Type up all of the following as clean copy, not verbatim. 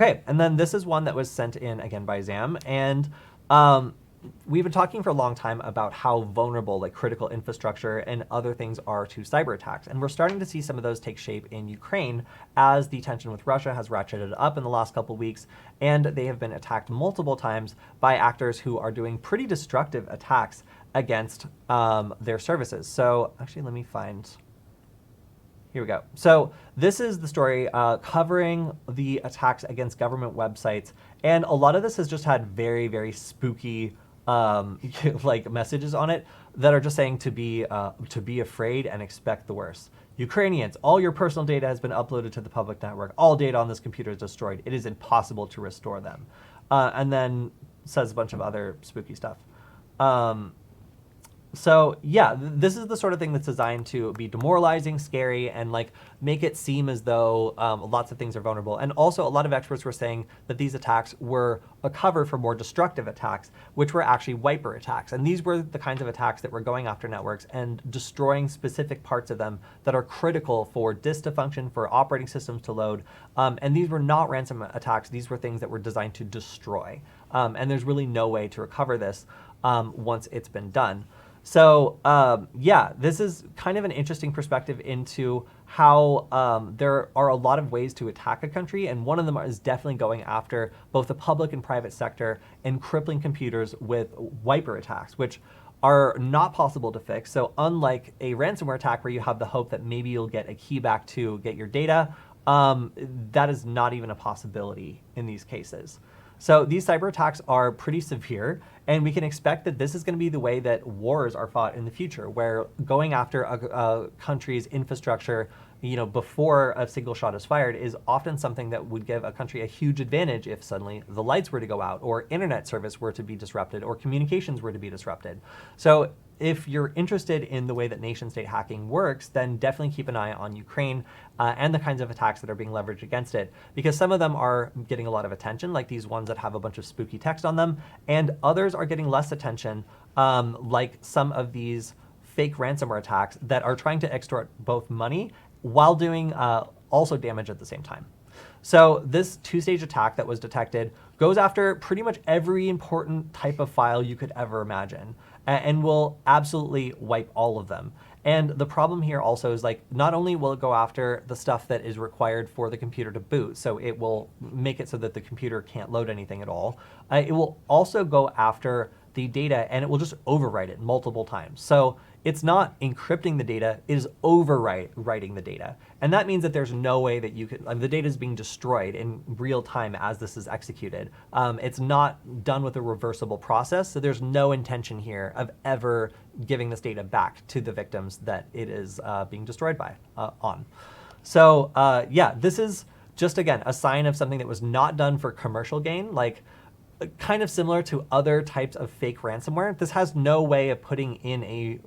Okay, and then this is one that was sent in again by Zam, and um, we've been talking for a long time about how vulnerable like critical infrastructure and other things are to cyber attacks. And we're starting to see some of those take shape in Ukraine as the tension with Russia has ratcheted up in the last couple of weeks. And they have been attacked multiple times by actors who are doing pretty destructive attacks against their services. So actually, let me find... Here we go. So this is the story covering the attacks against government websites. And a lot of this has just had very, very spooky like messages on it that are just saying to be afraid and expect the worst. Ukrainians, all your personal data has been uploaded to the public network. All data on this computer is destroyed. It is impossible to restore them. And then says a bunch of other spooky stuff. So yeah, this is the sort of thing that's designed to be demoralizing, scary, and like make it seem as though lots of things are vulnerable. And also a lot of experts were saying that these attacks were a cover for more destructive attacks, which were actually wiper attacks. And these were the kinds of attacks that were going after networks and destroying specific parts of them that are critical for disk to function, for operating systems to load. And these were not ransom attacks. These were things that were designed to destroy. And there's really no way to recover this once it's been done. So yeah, this is kind of an interesting perspective into how there are a lot of ways to attack a country, and one of them is definitely going after both the public and private sector and crippling computers with wiper attacks, which are not possible to fix. So unlike a ransomware attack where you have the hope that maybe you'll get a key back to get your data, that is not even a possibility in these cases. So these cyber attacks are pretty severe, and we can expect that this is going to be the way that wars are fought in the future, where going after a country's infrastructure, before a single shot is fired is often something that would give a country a huge advantage if suddenly the lights were to go out, or internet service were to be disrupted, or communications were to be disrupted. So if you're interested in the way that nation-state hacking works, then definitely keep an eye on Ukraine and the kinds of attacks that are being leveraged against it, because some of them are getting a lot of attention, like these ones that have a bunch of spooky text on them, and others are getting less attention, like some of these fake ransomware attacks that are trying to extort both money while doing also damage at the same time. So this two-stage attack that was detected goes after pretty much every important type of file you could ever imagine, and will absolutely wipe all of them. And the problem here also is, like, not only will it go after the stuff that is required for the computer to boot, so it will make it so that the computer can't load anything at all, it will also go after the data, and it will just overwrite it multiple times. So it's not encrypting the data, it is overwriting the data. And that means that there's no way that you could, the data is being destroyed in real time as this is executed. It's not done with a reversible process, so there's no intention here of ever giving this data back to the victims that it is being destroyed by on. So yeah, this is just, again, a sign of something that was not done for commercial gain, like kind of similar to other types of fake ransomware. This has no way of putting in a,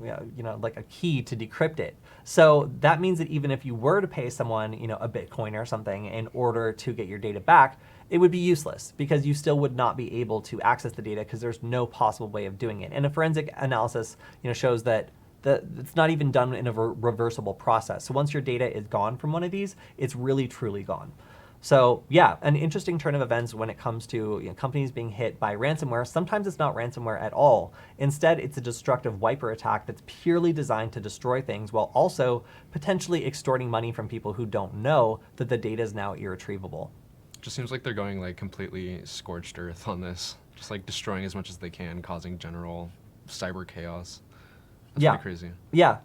like a key to decrypt it. So that means that even if you were to pay someone, a Bitcoin or something in order to get your data back, it would be useless because you still would not be able to access the data because there's no possible way of doing it. And a forensic analysis, shows that it's not even done in a reversible process. So once your data is gone from one of these, it's really truly gone. So yeah, an interesting turn of events when it comes to companies being hit by ransomware. Sometimes it's not ransomware at all. Instead, it's a destructive wiper attack that's purely designed to destroy things while also potentially extorting money from people who don't know that the data is now irretrievable. Just seems like they're going like completely scorched earth on this, just like destroying as much as they can, causing general cyber chaos. That's pretty crazy. Yeah.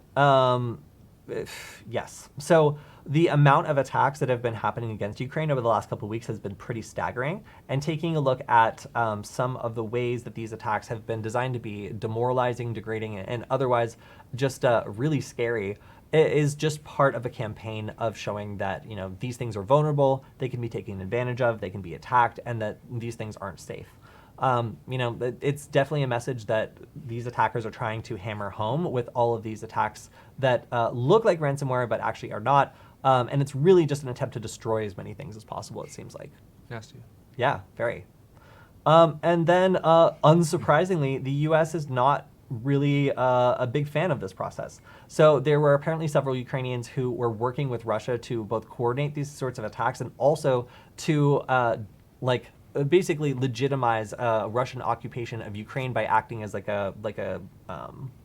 Yes. So the amount of attacks that have been happening against Ukraine over the last couple of weeks has been pretty staggering. And taking a look at some of the ways that these attacks have been designed to be demoralizing, degrading, and otherwise just really scary is just part of a campaign of showing that these things are vulnerable, they can be taken advantage of, they can be attacked, and that these things aren't safe. It's definitely a message that these attackers are trying to hammer home with all of these attacks that look like ransomware but actually are not. And it's really just an attempt to destroy as many things as possible, it seems like. Nasty. Yeah, very. And then, unsurprisingly, the US is not really a big fan of this process. So there were apparently several Ukrainians who were working with Russia to both coordinate these sorts of attacks and also to basically legitimize Russian occupation of Ukraine by acting as like a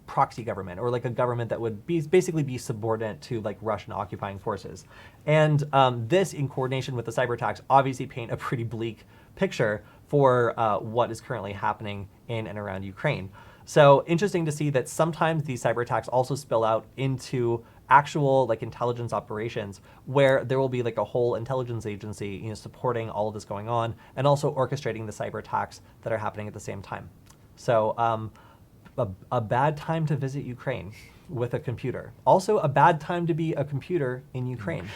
proxy government, or like a government that would basically be subordinate to like Russian occupying forces. And this, in coordination with the cyber attacks, obviously paint a pretty bleak picture for what is currently happening in and around Ukraine. So interesting to see that sometimes these cyber attacks also spill out into actual like intelligence operations, where there will be like a whole intelligence agency, supporting all of this going on and also orchestrating the cyber attacks that are happening at the same time. So a bad time to visit Ukraine with a computer. Also a bad time to be a computer in Ukraine.